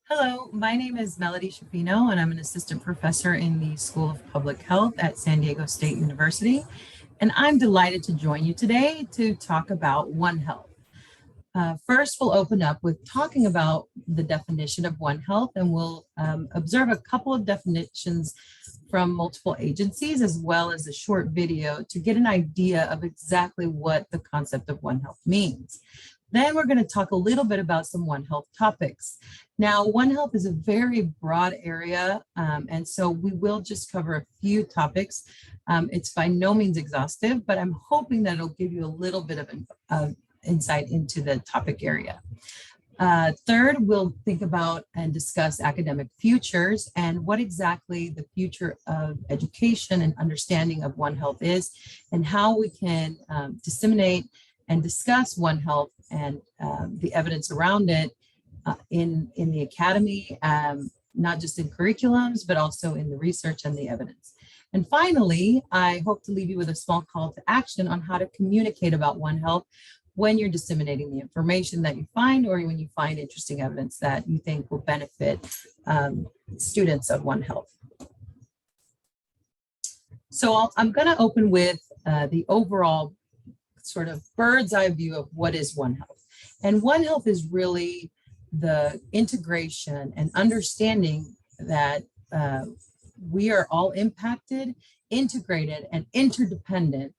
Hello, my name is Melody Shapino, and I'm an assistant professor in the School of Public Health at San Diego State University. And I'm delighted to join you today to talk about OneHealth. First, we'll open up with talking about the definition of OneHealth, and we'll observe a couple of definitions from multiple agencies, as well as a short video to get an idea of exactly what the concept of OneHealth means. Then we're going to talk a little bit about some OneHealth topics. Now, OneHealth is a very broad area, and so we will just cover a few topics. It's by no means exhaustive, but I'm hoping that it'll give you a little bit of insight into the topic area. Third, we'll think about and discuss academic futures and what exactly the future of education and understanding of OneHealth is, and how we can disseminate and discuss OneHealth and the evidence around it in the academy, not just in curriculums, but also in the research and the evidence. And finally, I hope to leave you with a small call to action on how to communicate about OneHealth when you're disseminating the information that you find, or when you find interesting evidence that you think will benefit students of OneHealth. So I'm going to open with the overall sort of bird's eye view of what is OneHealth. And OneHealth is really the integration and understanding that we are all impacted, integrated, and interdependent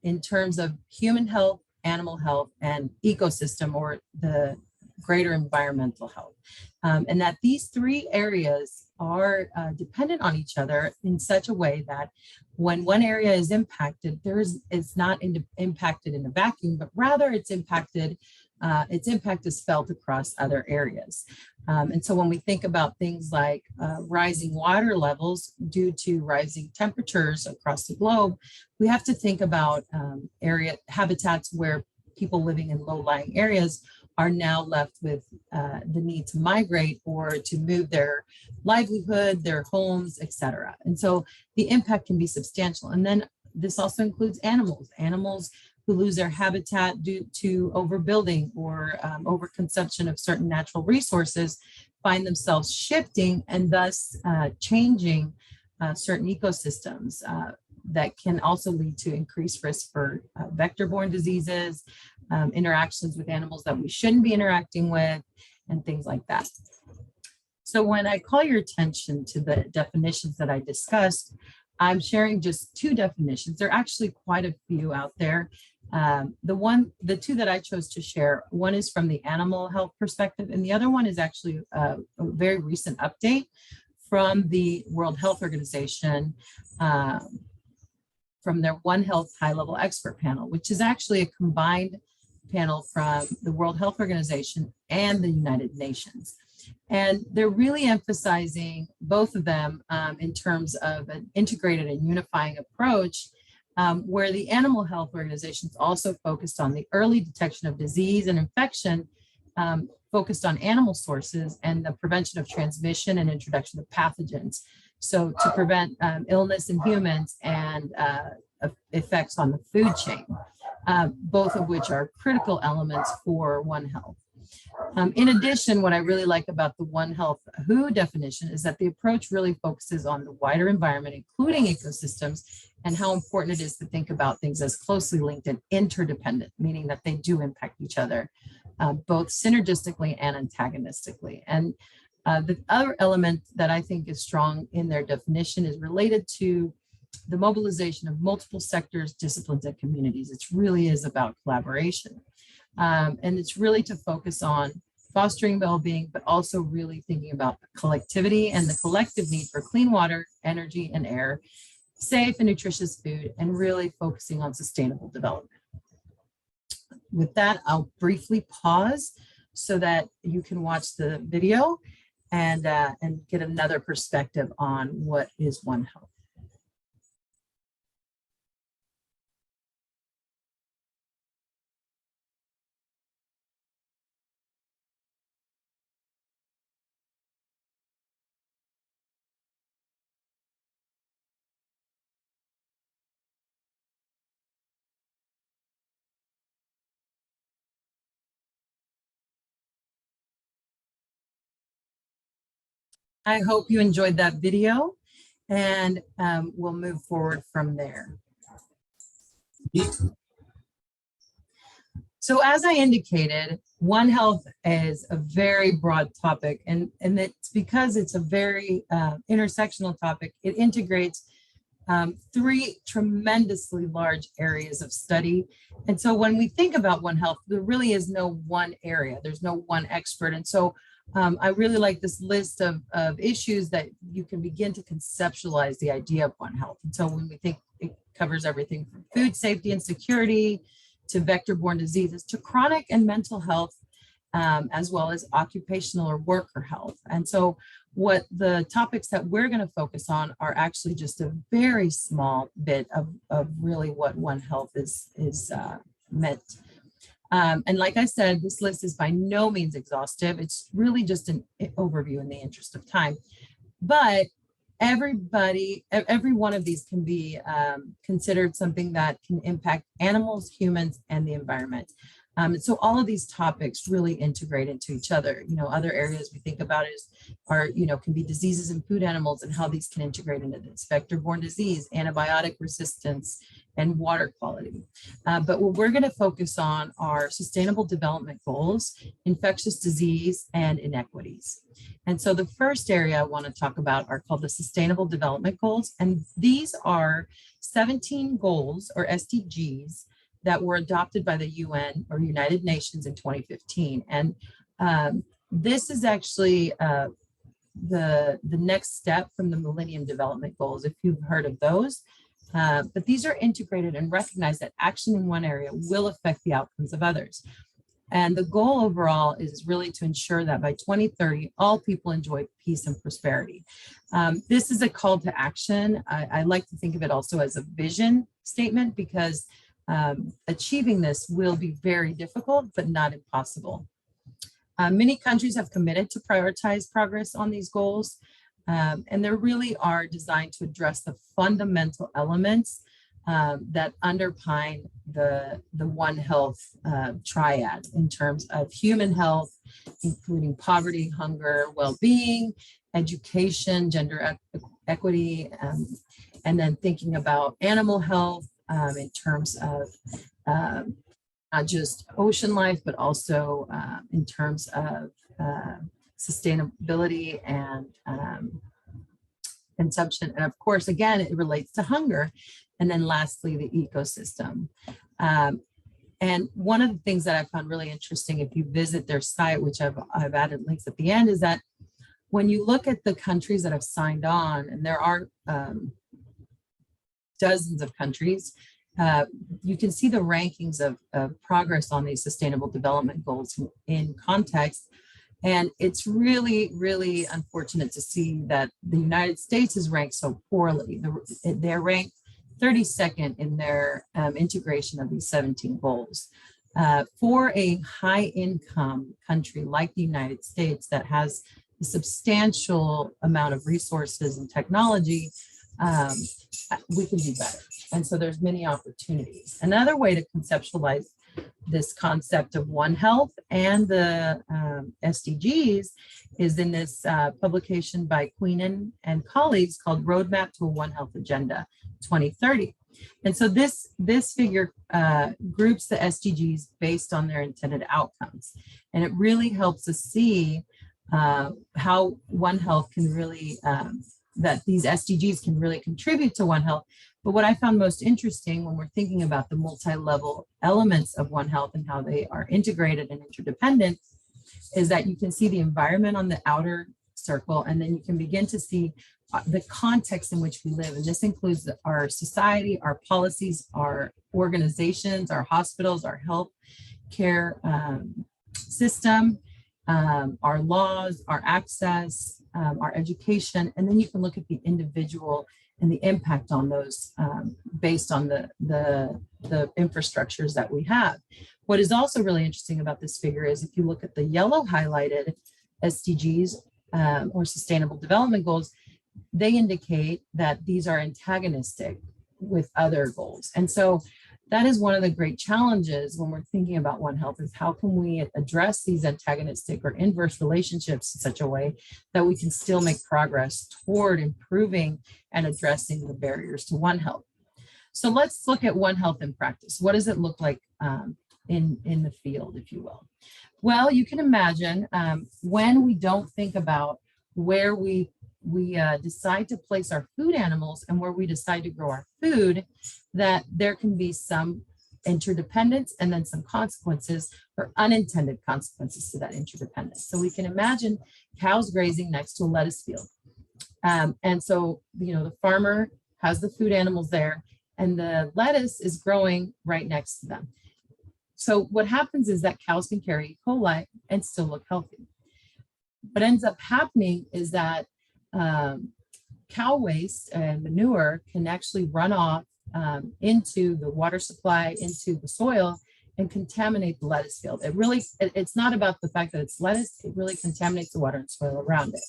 in terms of human health, animal health, and ecosystem, or the greater environmental health. And that these three areas are dependent on each other in such a way that when one area is impacted, it's not impacted in a vacuum, but rather its impact is felt across other areas. And so when we think about things like rising water levels due to rising temperatures across the globe, we have to think about habitats where people living in low-lying areas are now left with the need to migrate or to move their livelihood, their homes, etc. And so the impact can be substantial. And then this also includes animals who lose their habitat due to overbuilding or overconsumption of certain natural resources, find themselves shifting and thus changing certain ecosystems that can also lead to increased risk for vector-borne diseases, interactions with animals that we shouldn't be interacting with, and things like that. So when I call your attention to the definitions that I discussed, I'm sharing just two definitions. There are actually quite a few out there. The two that I chose to share, one is from the animal health perspective, and the other one is actually a very recent update from the World Health Organization, from their OneHealth high-level expert panel, which is actually a combined panel from the World Health Organization and the United Nations. And they're really emphasizing both of them in terms of an integrated and unifying approach, where the animal health organizations also focused on the early detection of disease and infection, focused on animal sources and the prevention of transmission and introduction of pathogens. So to prevent illness in humans and effects on the food chain, both of which are critical elements for OneHealth. In addition, what I really like about the OneHealth WHO definition is that the approach really focuses on the wider environment, including ecosystems, and how important it is to think about things as closely linked and interdependent, meaning that they do impact each other, both synergistically and antagonistically. And the other element that I think is strong in their definition is related to the mobilization of multiple sectors, disciplines, and communities. It really is about collaboration. And it's really to focus on fostering well-being, but also really thinking about collectivity and the collective need for clean water, energy, and air, safe and nutritious food, and really focusing on sustainable development. With that, I'll briefly pause so that you can watch the video and get another perspective on what is OneHealth. I hope you enjoyed that video, and we'll move forward from there. So as I indicated, One Health is a very broad topic, and it's because it's a very intersectional topic. It integrates three tremendously large areas of study. And so when we think about One Health, there really is no one area. There's no one expert. And so I really like this list of issues that you can begin to conceptualize the idea of One Health. And so when we think it covers everything from food safety and security to vector-borne diseases to chronic and mental health, as well as occupational or worker health. And so what the topics that we're going to focus on are actually just a very small bit of really what One Health is meant. And like I said, this list is by no means exhaustive. It's really just an overview in the interest of time. But every one of these can be considered something that can impact animals, humans, and the environment. And so all of these topics really integrate into each other. Other areas we think about can be diseases in food animals and how these can integrate into this vector-borne disease, antibiotic resistance, and water quality. But what we're going to focus on are sustainable development goals, infectious disease, and inequities. And so the first area I want to talk about are called the Sustainable Development Goals. And these are 17 goals or SDGs that were adopted by the UN or United Nations in 2015. And this is actually the next step from the Millennium Development Goals, if you've heard of those. But these are integrated and recognize that action in one area will affect the outcomes of others. And the goal overall is really to ensure that by 2030, all people enjoy peace and prosperity. This is a call to action. I like to think of it also as a vision statement because achieving this will be very difficult, but not impossible. Many countries have committed to prioritize progress on these goals, and they really are designed to address the fundamental elements that underpin the One Health triad in terms of human health, including poverty, hunger, well-being, education, gender equity, and then thinking about animal health in terms of not just ocean life, but also in terms of sustainability and consumption. And of course, again, it relates to hunger. And then lastly, the ecosystem. And one of the things that I found really interesting, if you visit their site, which I've added links at the end, is that when you look at the countries that have signed on, and there are dozens of countries, you can see the rankings of progress on these sustainable development goals in context. And it's really, really unfortunate to see that the United States is ranked so poorly. They're ranked 32nd in their integration of these 17 goals. For a high income country like the United States that has a substantial amount of resources and technology, we can do better. And so there's many opportunities. Another way to conceptualize this concept of One Health and the SDGs is in this publication by Queenan and colleagues called Roadmap to a One Health Agenda 2030. And so this figure groups the SDGs based on their intended outcomes. And it really helps us see how One Health can really, that these SDGs can really contribute to One Health. But what I found most interesting when we're thinking about the multi-level elements of One Health and how they are integrated and interdependent is that you can see the environment on the outer circle, and then you can begin to see the context in which we live. And this includes our society, our policies, our organizations, our hospitals, our health care system, our laws, our access, our education, and then you can look at the individual and the impact on those based on the infrastructures that we have. What is also really interesting about this figure is if you look at the yellow highlighted SDGs or Sustainable Development Goals, they indicate that these are antagonistic with other goals. And so that is one of the great challenges when we're thinking about One Health, is how can we address these antagonistic or inverse relationships in such a way that we can still make progress toward improving and addressing the barriers to One Health. So let's look at One Health in practice. What does it look like in the field, if you will? Well, you can imagine when we don't think about where we decide to place our food animals and where we decide to grow our food, that there can be some interdependence and then some consequences or unintended consequences to that interdependence. So we can imagine cows grazing next to a lettuce field. And so, the farmer has the food animals there and the lettuce is growing right next to them. So what happens is that cows can carry E. coli and still look healthy. What ends up happening is that cow waste and manure can actually run off into the water supply, into the soil, and contaminate the lettuce field. It's not about the fact that it's lettuce, it really contaminates the water and soil around it.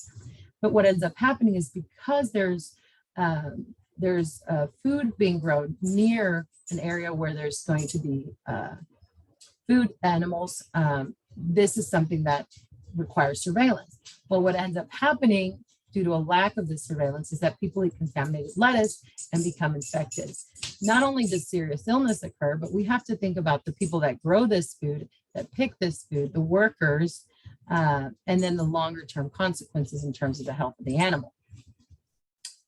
But what ends up happening is because there's food being grown near an area where there's going to be food animals, this is something that requires surveillance. Well, what ends up happening due to a lack of this surveillance is that people eat contaminated lettuce and become infected. Not only does serious illness occur, but we have to think about the people that grow this food, that pick this food, the workers, and then the longer term consequences in terms of the health of the animal.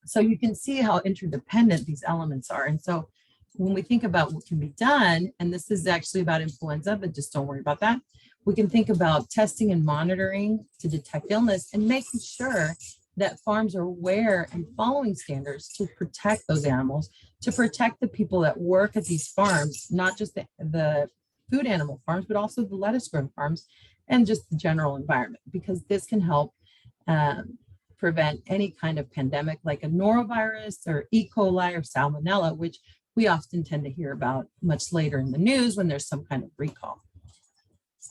So you can see how interdependent these elements are. And so when we think about what can be done, and this is actually about influenza, but just don't worry about that. We can think about testing and monitoring to detect illness and making sure that farms are aware and following standards to protect those animals, to protect the people that work at these farms, not just the food animal farms, but also the lettuce grown farms and just the general environment, because this can help prevent any kind of pandemic like a norovirus or E. coli or salmonella, which we often tend to hear about much later in the news when there's some kind of recall.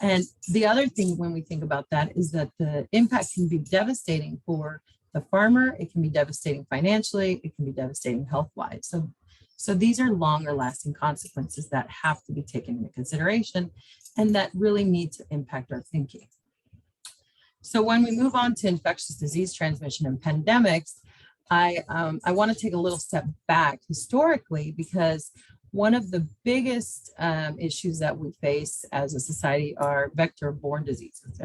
And the other thing when we think about that is that the impact can be devastating for the farmer. It can be devastating financially. It can be devastating health-wise. So these are longer lasting consequences that have to be taken into consideration and that really need to impact our thinking. So when we move on to infectious disease transmission and pandemics, I want to take a little step back historically, because one of the biggest issues that we face as a society are vector-borne diseases.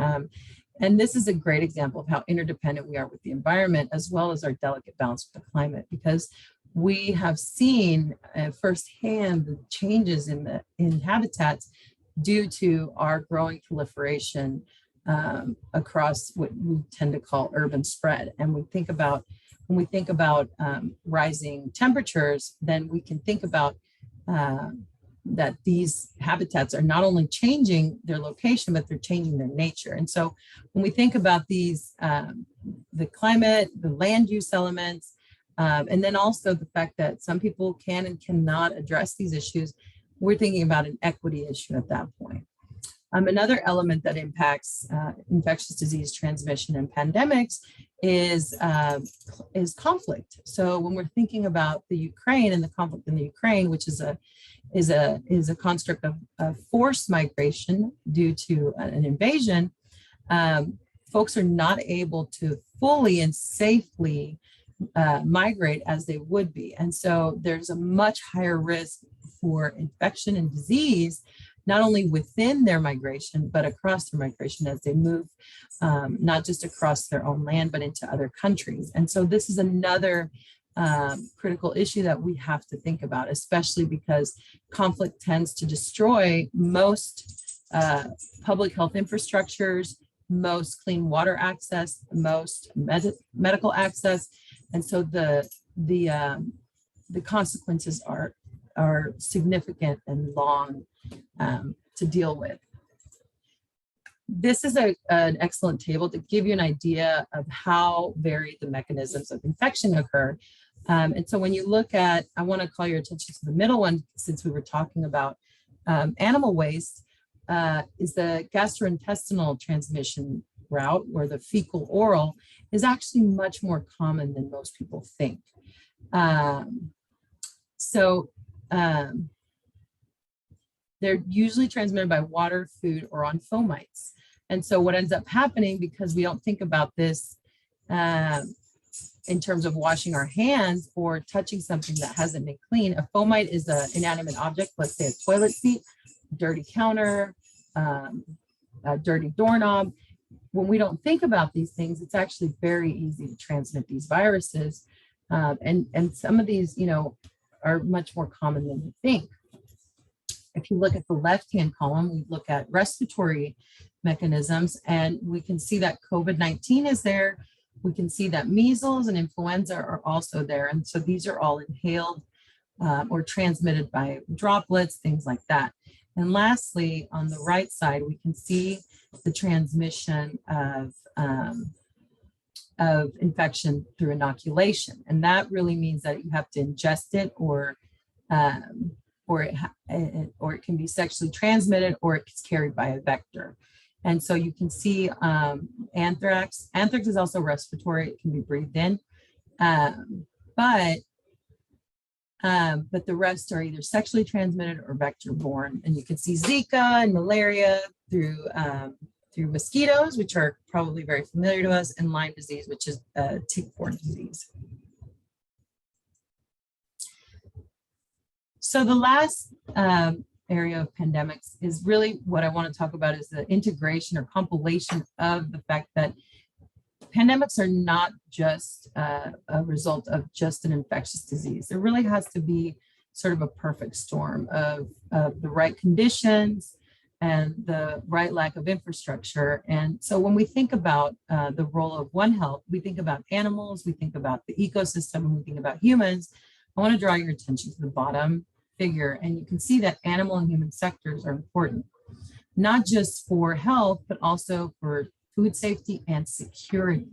And this is a great example of how interdependent we are with the environment, as well as our delicate balance with the climate, because we have seen firsthand the changes in habitats due to our growing proliferation across what we tend to call urban spread. And when we think about rising temperatures, then we can think about that these habitats are not only changing their location, but they're changing their nature. And so when we think about these, the climate, the land use elements, and then also the fact that some people can and cannot address these issues, we're thinking about an equity issue at that point. Another element that impacts infectious disease transmission and pandemics is conflict. So when we're thinking about the Ukraine and the conflict in the Ukraine, which is a construct of forced migration due to an invasion, folks are not able to fully and safely migrate as they would be. And so there's a much higher risk for infection and disease, not only within their migration, but across their migration as they move, not just across their own land, but into other countries. And so this is another critical issue that we have to think about, especially because conflict tends to destroy most public health infrastructures, most clean water access, most medical access. And so the consequences are significant and long to deal with. This is an excellent table to give you an idea of how varied the mechanisms of infection occur. And so when you look at, I want to call your attention to the middle one, since we were talking about animal waste, is the gastrointestinal transmission route, where the fecal oral is actually much more common than most people think. they're usually transmitted by water, food, or on fomites. And so what ends up happening, because we don't think about this in terms of washing our hands or touching something that hasn't been clean, a fomite is an inanimate object, let's say a toilet seat, dirty counter, a dirty doorknob. When we don't think about these things, it's actually very easy to transmit these viruses. And some of these, are much more common than you think. If you look at the left-hand column, we look at respiratory mechanisms, and we can see that COVID-19 is there. We can see that measles and influenza are also there. And so these are all inhaled or transmitted by droplets, things like that. And lastly, on the right side, we can see the transmission of infection through inoculation. And that really means that you have to ingest it, or it can be sexually transmitted, or it's carried by a vector. And so you can see anthrax. Anthrax is also respiratory. It can be breathed in, but the rest are either sexually transmitted or vector-borne. And you can see Zika and malaria through mosquitoes, which are probably very familiar to us, and Lyme disease, which is a tick-borne disease. So the last area of pandemics is really what I want to talk about, is the integration or compilation of the fact that pandemics are not just a result of just an infectious disease. There really has to be sort of a perfect storm of the right conditions and the right lack of infrastructure. And so when we think about the role of One Health, we think about animals, we think about the ecosystem, and we think about humans. I want to draw your attention to the bottom figure, and you can see that animal and human sectors are important, not just for health, but also for food safety and security.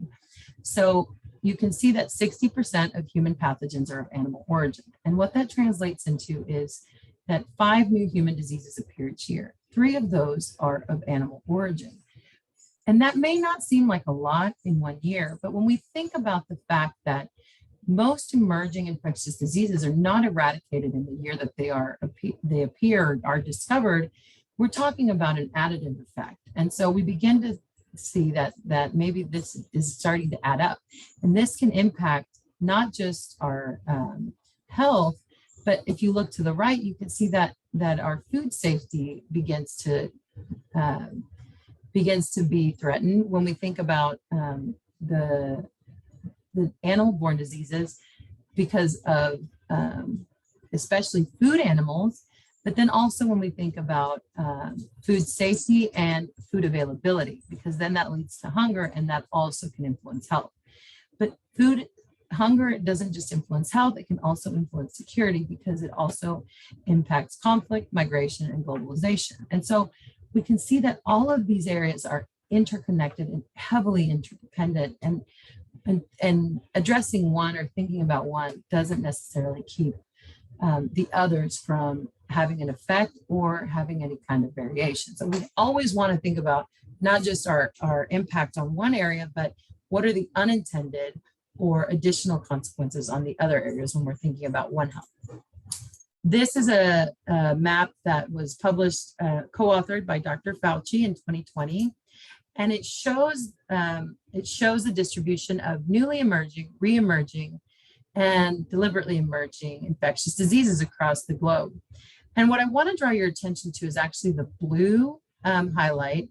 So you can see that 60% of human pathogens are of animal origin. And what that translates into is that 5 new human diseases appear each year. 3 of those are of animal origin. And that may not seem like a lot in 1 year, but when we think about the fact that most emerging infectious diseases are not eradicated in the year that they appear, are discovered, we're talking about an additive effect. And so we begin to see that maybe this is starting to add up. And this can impact not just our health, but if you look to the right, you can see that our food safety begins to be threatened when we think about the animal-borne diseases, because of especially food animals, but then also when we think about food safety and food availability, because then that leads to hunger, and that also can influence health. But hunger doesn't just influence health, it can also influence security, because it also impacts conflict, migration, and globalization. And so we can see that all of these areas are interconnected and heavily interdependent, and addressing one or thinking about one doesn't necessarily keep the others from having an effect or having any kind of variation. So we always want to think about not just our impact on one area, but what are the unintended or additional consequences on the other areas when we're thinking about One Health. This is a map that was published, co-authored by Dr. Fauci in 2020. And it shows the distribution of newly emerging, re-emerging, and deliberately emerging infectious diseases across the globe. And what I want to draw your attention to is actually the blue highlight,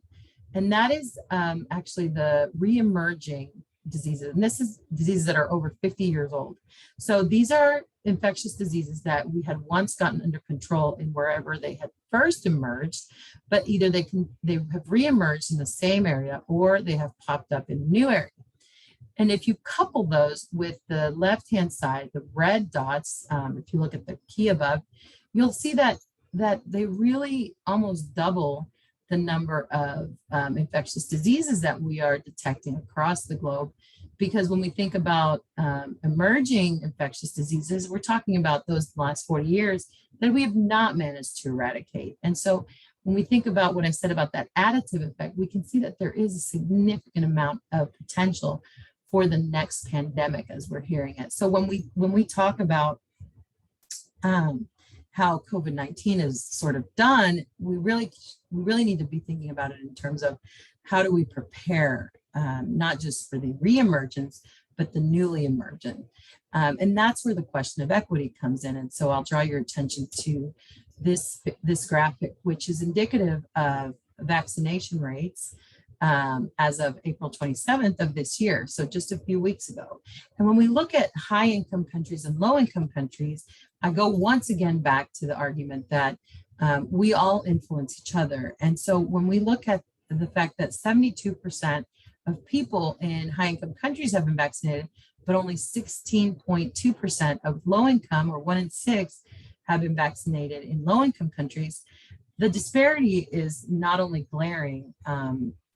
and that is actually the re-emerging diseases. And this is diseases that are over 50 years old. So these are infectious diseases that we had once gotten under control in wherever they had first emerged, but either they have re-emerged in the same area, or they have popped up in a new area. And if you couple those with the left-hand side, the red dots, if you look at the key above, you'll see that they really almost double the number of infectious diseases that we are detecting across the globe. Because when we think about emerging infectious diseases, we're talking about those last 40 years that we have not managed to eradicate. And so when we think about what I said about that additive effect, we can see that there is a significant amount of potential for the next pandemic as we're hearing it. So when we talk about how COVID-19 is sort of done, we really need to be thinking about it in terms of how do we prepare, not just for the reemergence, but the newly emergent. And that's where the question of equity comes in. And so I'll draw your attention to this graphic, which is indicative of vaccination rates as of April 27th of this year, so just a few weeks ago. And when we look at high income countries and low income countries, I go once again back to the argument that we all influence each other. And so when we look at the fact that 72% of people in high income countries have been vaccinated, but only 16.2% of low income, or 1 in 6, have been vaccinated in low income countries, the disparity is not only glaring,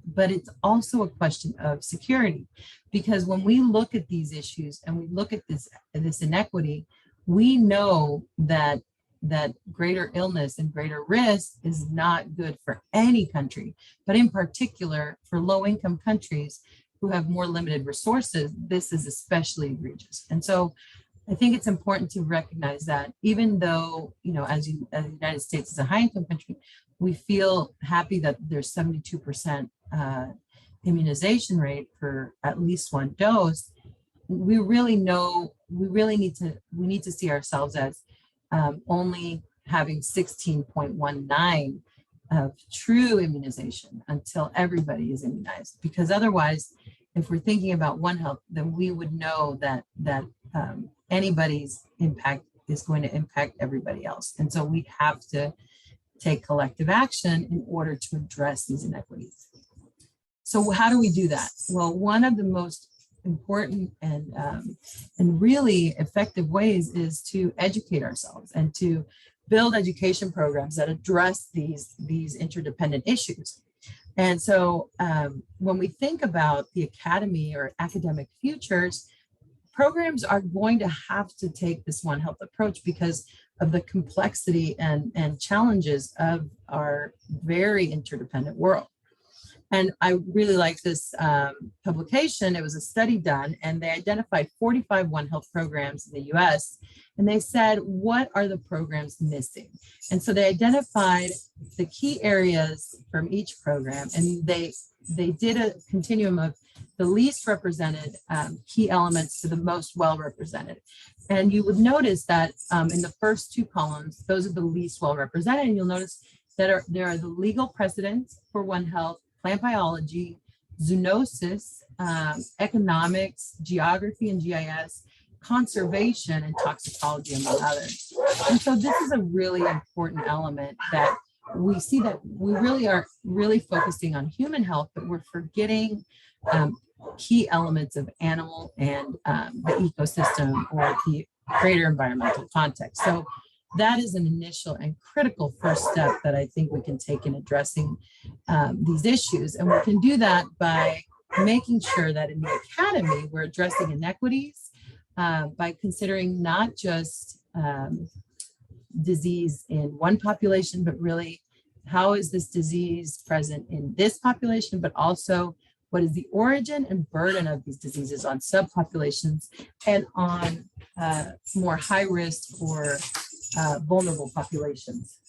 but it's also a question of security. Because when we look at these issues and we look at this inequity, we know that greater illness and greater risk is not good for any country, but in particular for low-income countries who have more limited resources, this is especially egregious. And so I think it's important to recognize that even though, as the United States is a high-income country, we feel happy that there's 72% immunization rate for at least one dose. We need to see ourselves as only having 16.19 of true immunization until everybody is immunized. Because otherwise, if we're thinking about One Health, then we would know that anybody's impact is going to impact everybody else. And so we have to take collective action in order to address these inequities. So how do we do that? Well, one of the most important and really effective ways is to educate ourselves and to build education programs that address these interdependent issues. And so when we think about the academy or academic futures, programs are going to have to take this One Health approach because of the complexity and challenges of our very interdependent world. And I really like this publication. It was a study done, and they identified 45 One Health programs in the US, and they said, what are the programs missing? And so they identified the key areas from each program, and they did a continuum of the least represented key elements to the most well-represented. And you would notice that in the first two columns, those are the least well-represented, and you'll notice that there are the legal precedents for One Health, plant biology, zoonosis, economics, geography and GIS, conservation, and toxicology, among others. And so this is a really important element that we see that we really are focusing on human health, but we're forgetting key elements of animal and the ecosystem or the greater environmental context. So that is an initial and critical first step that I think we can take in addressing these issues. And we can do that by making sure that in the academy, we're addressing inequities by considering not just disease in one population, but really how is this disease present in this population, but also what is the origin and burden of these diseases on subpopulations and on more high risk or vulnerable populations.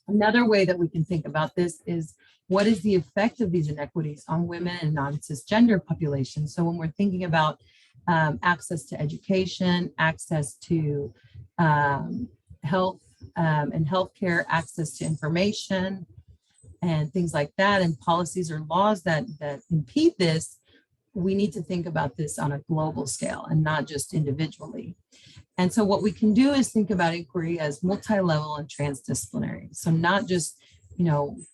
Another way that we can think about this is what is the effect of these inequities on women and non-cisgender populations? So when we're thinking about access to education, access to health and healthcare, access to information, and things like that, and policies or laws that impede this, we need to think about this on a global scale and not just individually. And so what we can do is think about inquiry as multi-level and transdisciplinary. So not just,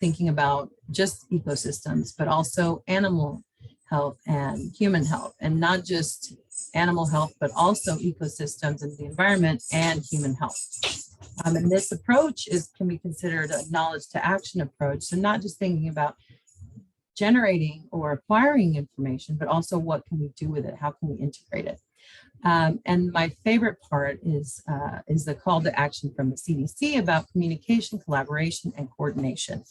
thinking about just ecosystems, but also animal health and human health, and not just animal health, but also ecosystems and the environment and human health. And this approach can be considered a knowledge to action approach. So not just thinking about generating or acquiring information, but also what can we do with it? How can we integrate it? And my favorite part is the call to action from the CDC about communication, collaboration, and coordination.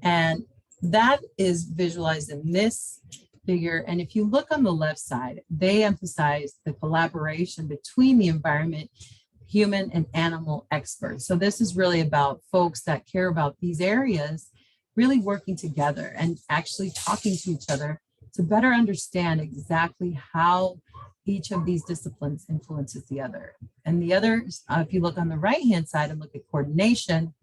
And that is visualized in this figure. And if you look on the left side, they emphasize the collaboration between the environment, human and animal experts. So this is really about folks that care about these areas really working together and actually talking to each other to better understand exactly how each of these disciplines influences the other. And the other, if you look on the right-hand side and look at coordination,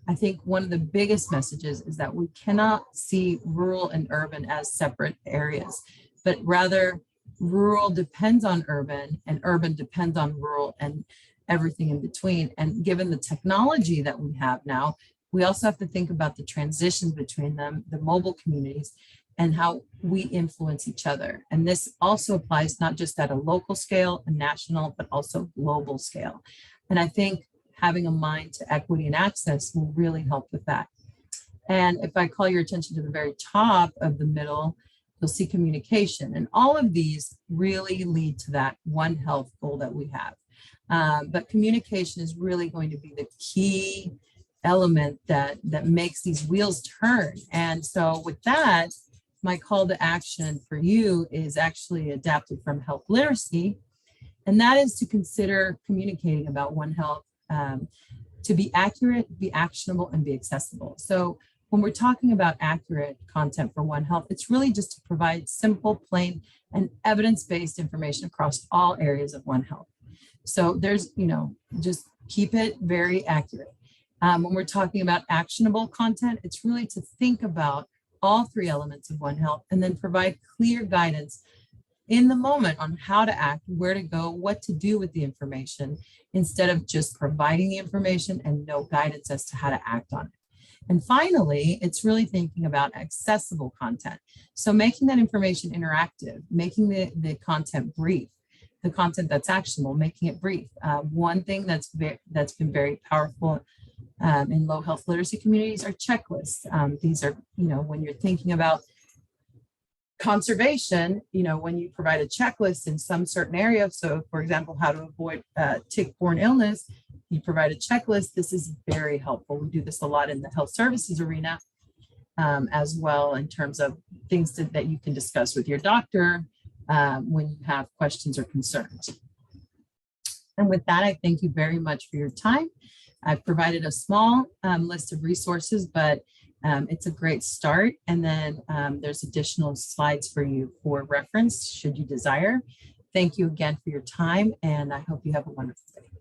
I think one of the biggest messages is that we cannot see rural and urban as separate areas, but rather rural depends on urban and urban depends on rural and everything in between. And given the technology that we have now, we also have to think about the transitions between them, the mobile communities, and how we influence each other. And this also applies not just at a local scale, a national, but also global scale. And I think having a mind to equity and access will really help with that. And if I call your attention to the very top of the middle, you'll see communication. And all of these really lead to that One Health goal that we have. But communication is really going to be the key element that makes these wheels turn. And so with that, my call to action for you is actually adapted from health literacy. And that is to consider communicating about One Health to be accurate, be actionable, and be accessible. So when we're talking about accurate content for One Health, it's really just to provide simple, plain, and evidence-based information across all areas of One Health. So there's, just keep it very accurate. When we're talking about actionable content, it's really to think about all three elements of One Health and then provide clear guidance in the moment on how to act, where to go, what to do with the information, instead of just providing the information and no guidance as to how to act on it. And finally, it's really thinking about accessible content. So making that information interactive, making the content brief, the content that's actionable, making it brief. One thing that's been very powerful in low health literacy communities are checklists. These are, when you're thinking about conservation, when you provide a checklist in some certain area, so for example, how to avoid tick-borne illness, you provide a checklist. This is very helpful. We do this a lot in the health services arena as well, in terms of things that you can discuss with your doctor when you have questions or concerns. And with that, I thank you very much for your time. I've provided a small list of resources, but it's a great start. And then there's additional slides for you for reference should you desire. Thank you again for your time, and I hope you have a wonderful day.